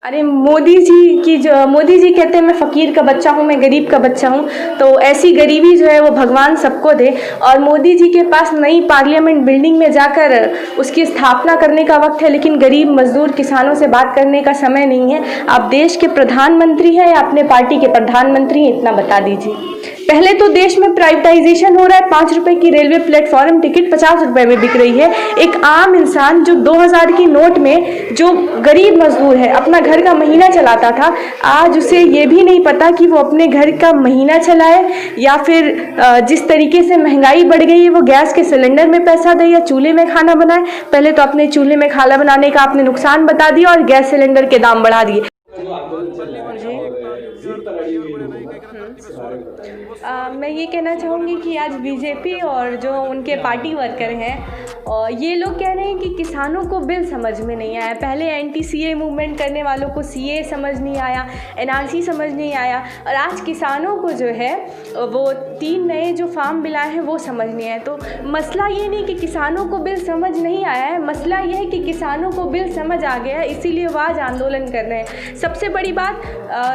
अरे मोदी जी कहते हैं मैं फ़कीर का बच्चा हूँ, मैं गरीब का बच्चा हूँ। तो ऐसी गरीबी जो है वो भगवान सबको दे। और मोदी जी के पास नई पार्लियामेंट बिल्डिंग में जाकर उसकी स्थापना करने का वक्त है, लेकिन गरीब मजदूर किसानों से बात करने का समय नहीं है। आप देश के प्रधानमंत्री हैं या अपने पार्टी के प्रधानमंत्री हैं, इतना बता दीजिए। पहले तो देश में प्राइवेटाइजेशन हो रहा है, 5 रुपए की रेलवे प्लेटफॉर्म टिकट 50 रुपए में बिक रही है। एक आम इंसान जो 2000 की नोट में, जो गरीब मजदूर है, अपना घर का महीना चलाता था, आज उसे ये भी नहीं पता कि वो अपने घर का महीना चलाए या फिर जिस तरीके से महंगाई बढ़ गई है वो गैस के सिलेंडर में पैसा दे या चूल्हे में खाना बनाए। पहले तो अपने चूल्हे में खाना बनाने का आपने नुकसान बता दिया और गैस सिलेंडर के दाम बढ़ा दिए। मैं ये कहना चाहूँगी कि आज बीजेपी और जो उनके पार्टी वर्कर हैं, और ये लोग कह रहे हैं कि किसानों को बिल समझ में नहीं आया। पहले एंटी सीए मूवमेंट करने वालों को सीए समझ नहीं आया, एनआरसी समझ नहीं आया, और आज किसानों को जो है वो 3 नए जो फार्म बिल आए हैं वो समझ नहीं आए। तो मसला ये नहीं कि किसानों को बिल समझ नहीं आया है, मसला ये है कि किसानों को बिल समझ आ गया है, इसीलिए वो आज आंदोलन कर रहे हैं। सबसे बड़ी बात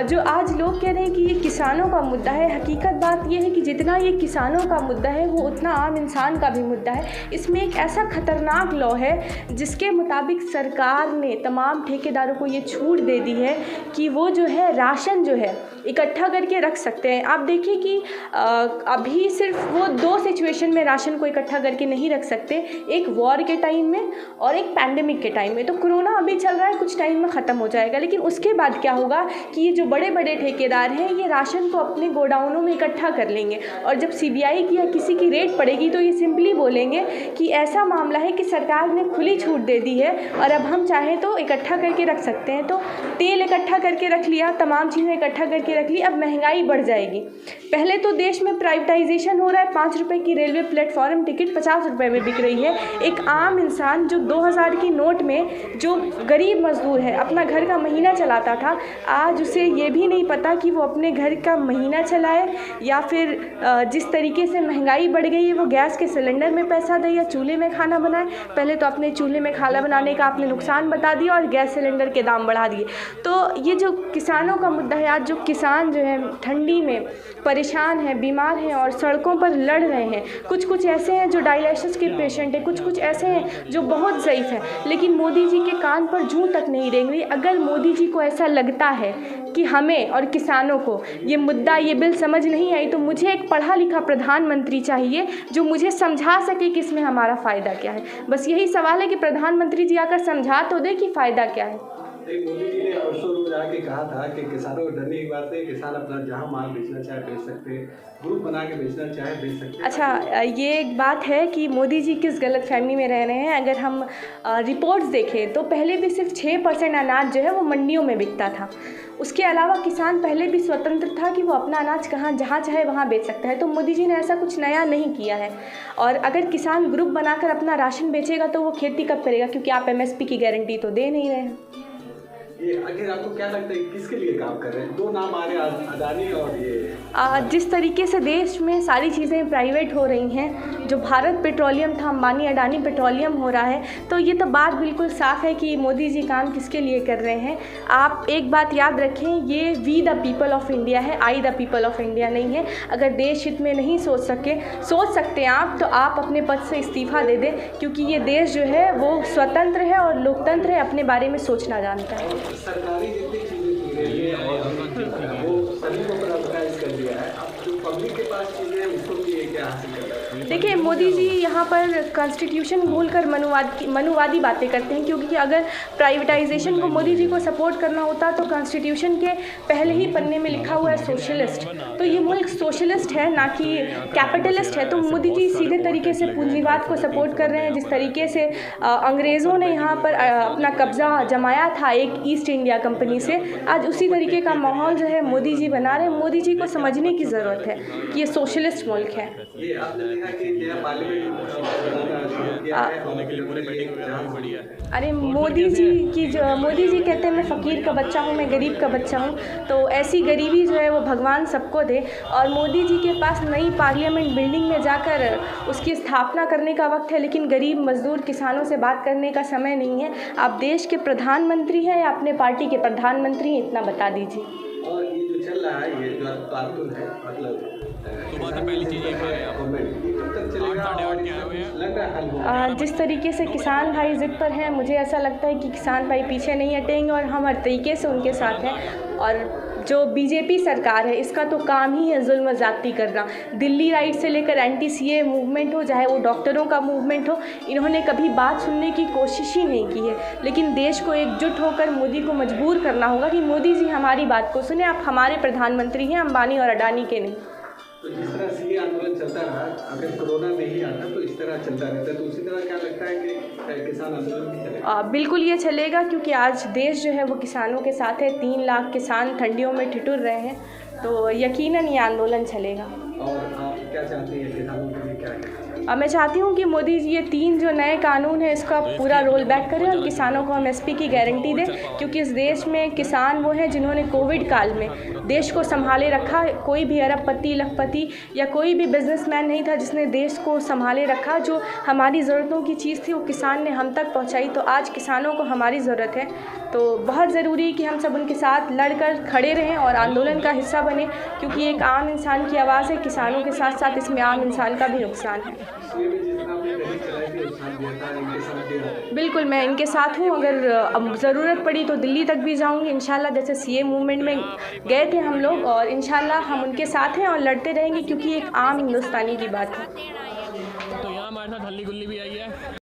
जो आज लोग कह रहे हैं कि ये किसानों का मुद्दा है, हकीकत बात ये है कि जितना ये किसानों का मुद्दा है वो उतना आम इंसान का भी मुद्दा है। इसमें एक ऐसा खतरनाक लॉ है जिसके मुताबिक सरकार ने तमाम ठेकेदारों को ये छूट दे दी है कि वो जो है राशन जो है इकट्ठा करके रख सकते हैं। आप देखिए कि अभी सिर्फ वो 2 सिचुएशन में राशन को इकट्ठा करके नहीं रख सकते, एक वॉर के टाइम में और एक पैंडेमिक के टाइम में। तो कोरोना अभी चल रहा है, कुछ टाइम में ख़त्म हो जाएगा, लेकिन उसके बाद क्या होगा कि ये जो बड़े बड़े ठेकेदार हैं ये राशन को अपने गोडाउनों में इकट्ठा कर लेंगे, और जब सीबीआई की या किसी की रेड पड़ेगी तो ये सिंपली बोलेंगे कि ऐसा मामला है कि सरकार ने खुली छूट दे दी है और अब हम चाहें तो इकट्ठा करके रख सकते हैं। तो तेल इकट्ठा करके रख लिया, तमाम चीज़ें इकट्ठा करके रख ली, अब महंगाई बढ़ जाएगी। पहले तो देश में प्राइवेटाइजेशन हो रहा है, 5 रुपए की रेलवे प्लेटफॉर्म टिकट 50 रुपए में बिक रही है। एक आम इंसान जो 2000 की नोट में, जो गरीब मजदूर है, अपना घर का महीना चलाता था, आज उसे ये भी नहीं पता कि वो अपने घर का महीना चलाए या फिर जिस तरीके से महंगाई बढ़ गई है वो गैस के सिलेंडर में पैसा दे या चूल्हे में खाना बनाए। पहले तो अपने चूल्हे में खाना बनाने का आपने नुकसान बता दिया और गैस सिलेंडर के दाम बढ़ा दिए। तो ये जो किसानों का मुद्दा है, आज जो किसान जो है ठंडी में परेशान है, बीमार हैं और सड़कों पर लड़ रहे हैं। कुछ ऐसे हैं जो डायलिसिस के पेशेंट हैं, कुछ ऐसे हैं जो बहुत ज़ईफ़ हैं, लेकिन मोदी जी के कान पर जूं तक नहीं रेंग रही। अगर मोदी जी को ऐसा लगता है कि हमें और किसानों को ये मुद्दा, ये बिल समझ नहीं आई, तो मुझे एक पढ़ा लिखा प्रधानमंत्री चाहिए जो मुझे समझा सके कि इसमें हमारा फ़ायदा क्या है। बस यही सवाल है कि प्रधानमंत्री जी आकर समझा तो दे कि फ़ायदा क्या है। मोदी जी ने परसों रोज आके कहा था कि किसानों को डरने की बात है, किसान अपना जहां माल बेचना चाहे बेच सकते हैं, ग्रुप बना के बेचना चाहे बेच सकते हैं। अच्छा, ये एक बात है कि मोदी जी किस गलतफहमी में रह रहे हैं। अगर हम रिपोर्ट्स देखें तो पहले भी सिर्फ 6% अनाज जो है वो मंडियों में बिकता था। उसके अलावा किसान पहले भी स्वतंत्र था कि वो अपना अनाज जहाँ चाहे वहाँ बेच सकता है। तो मोदी जी ने ऐसा कुछ नया नहीं किया है। और अगर किसान ग्रुप बनाकर अपना राशन बेचेगा तो वो खेती कब करेगा, क्योंकि आप MSP की गारंटी तो दे नहीं रहे हैं। ये आखिर आपको क्या लगता है किसके लिए काम कर रहे हैं? 2 नाम आ रहे हैं, अदानी और ये। जिस तरीके से देश में सारी चीज़ें प्राइवेट हो रही हैं, जो भारत पेट्रोलियम था अंबानी अडानी पेट्रोलियम हो रहा है, तो ये तो बात बिल्कुल साफ़ है कि मोदी जी काम किसके लिए कर रहे हैं। आप एक बात याद रखें, ये we the people of India है, I the people of India नहीं है। अगर देश हित में नहीं सोच सकते हैं आप, तो आप अपने पद से इस्तीफ़ा दे दें, क्योंकि ये देश जो है वो स्वतंत्र है और लोकतंत्र है, अपने बारे में सोचना जानता है। सरकारी जितनी चीज़ें थी रेलवे और वो सभी को प्राइवेटाइज कर दिया है, अब जो पब्लिक के पास चीज़ें हैं उसको भी ये क्या हासिल कर रहे हैं? देखिए, मोदी जी यहाँ पर कॉन्स्टिट्यूशन भूलकर मनुवादी बातें करते हैं, क्योंकि अगर प्राइवेटाइजेशन को मोदी जी को सपोर्ट करना होता तो कॉन्स्टिट्यूशन के पहले ही पन्ने में लिखा हुआ है सोशलिस्ट। तो ये मुल्क सोशलिस्ट है ना कि कैपिटलिस्ट है। तो मोदी जी सीधे तरीके से पूंजीवाद को सपोर्ट कर रहे हैं। जिस तरीके से अंग्रेज़ों ने यहाँ पर अपना कब्ज़ा जमाया था एक ईस्ट इंडिया कंपनी से, आज उसी तरीके का माहौल जो है मोदी जी बना रहे हैं। मोदी जी को समझने की ज़रूरत है कि ये सोशलिस्ट मुल्क है। ये आपने देखा कि कि नया पार्लियामेंट बनाना शुरू किया है और फिर पूरे बैटिंग वगैरह बढ़िया है। अरे मोदी जी कहते हैं मैं फ़कीर का बच्चा हूँ, मैं गरीब का बच्चा हूँ, तो ऐसी गरीबी जो है वो भगवान सबको दे। और मोदी जी के पास नई पार्लियामेंट बिल्डिंग में जाकर उसकी स्थापना करने का वक्त है, लेकिन गरीब मजदूर किसानों से बात करने का समय नहीं है। आप देश के प्रधानमंत्री हैं या अपने पार्टी के प्रधानमंत्री हैं, इतना बता दीजिए। और ये जो चल रहा है, ये जो कार्टून है, मतलब पहली चीज़ ये कब तक चलेगा और लग रहा है हल होगा? जिस तरीके से किसान भाई ज़िद पर हैं, मुझे ऐसा लगता है कि किसान भाई पीछे नहीं हटेंगे और हम हर तरीके से उनके साथ हैं। और जो बीजेपी सरकार है, इसका तो काम ही है जुल्म ज़्यादती करना। दिल्ली राइट से लेकर एंटी-सीए मूवमेंट हो, चाहे वो डॉक्टरों का मूवमेंट हो, इन्होंने कभी बात सुनने की कोशिश ही नहीं की है। लेकिन देश को एकजुट होकर मोदी को मजबूर करना होगा कि मोदी जी हमारी बात को सुने, आप हमारे प्रधानमंत्री हैं, अंबानी और अडानी के नहीं। तो जिस तरह सीए आंदोलन चलता रहा, अगर कोरोना नहीं आता तो इस तरह चलता रहता, तो उसी तरह क्या लगता है कि किसान आंदोलन भी चलेगा? बिल्कुल ये चलेगा, क्योंकि आज देश जो है वो किसानों के साथ है। 3 लाख किसान ठंडियों में ठिठुर रहे हैं, तो यकीनन ये आंदोलन चलेगा। और आप क्या चाहती हैं किसानों के लिए, क्या है? मैं चाहती हूँ कि मोदी जी ये 3 जो नए कानून हैं इसका पूरा रोल बैक करें और किसानों को एमएसपी की गारंटी दें, क्योंकि इस देश में किसान वो हैं जिन्होंने कोविड काल में देश को संभाले रखा। कोई भी अरबपति, लखपति या कोई भी बिजनेसमैन नहीं था जिसने देश को संभाले रखा। जो हमारी ज़रूरतों की चीज़ थी वो किसान ने हम तक पहुँचाई। तो आज किसानों को हमारी ज़रूरत है, तो बहुत ज़रूरी है कि हम सब उनके साथ लड़कर खड़े रहें और आंदोलन का हिस्सा बने, क्योंकि एक आम इंसान की आवाज़ है। किसानों के साथ साथ इसमें आम इंसान का भी नुकसान है। बिल्कुल, मैं इनके साथ हूँ। अगर ज़रूरत पड़ी तो दिल्ली तक भी जाऊँगी इंशाल्लाह। जैसे सीए मूवमेंट में गए थे हम लोग, और इंशाल्लाह हम उनके साथ हैं और लड़ते रहेंगे, क्योंकि एक आम हिंदुस्तानी की बात है। तो यहाँ हमारे साथ हल्ली गुल्ली भी आई है।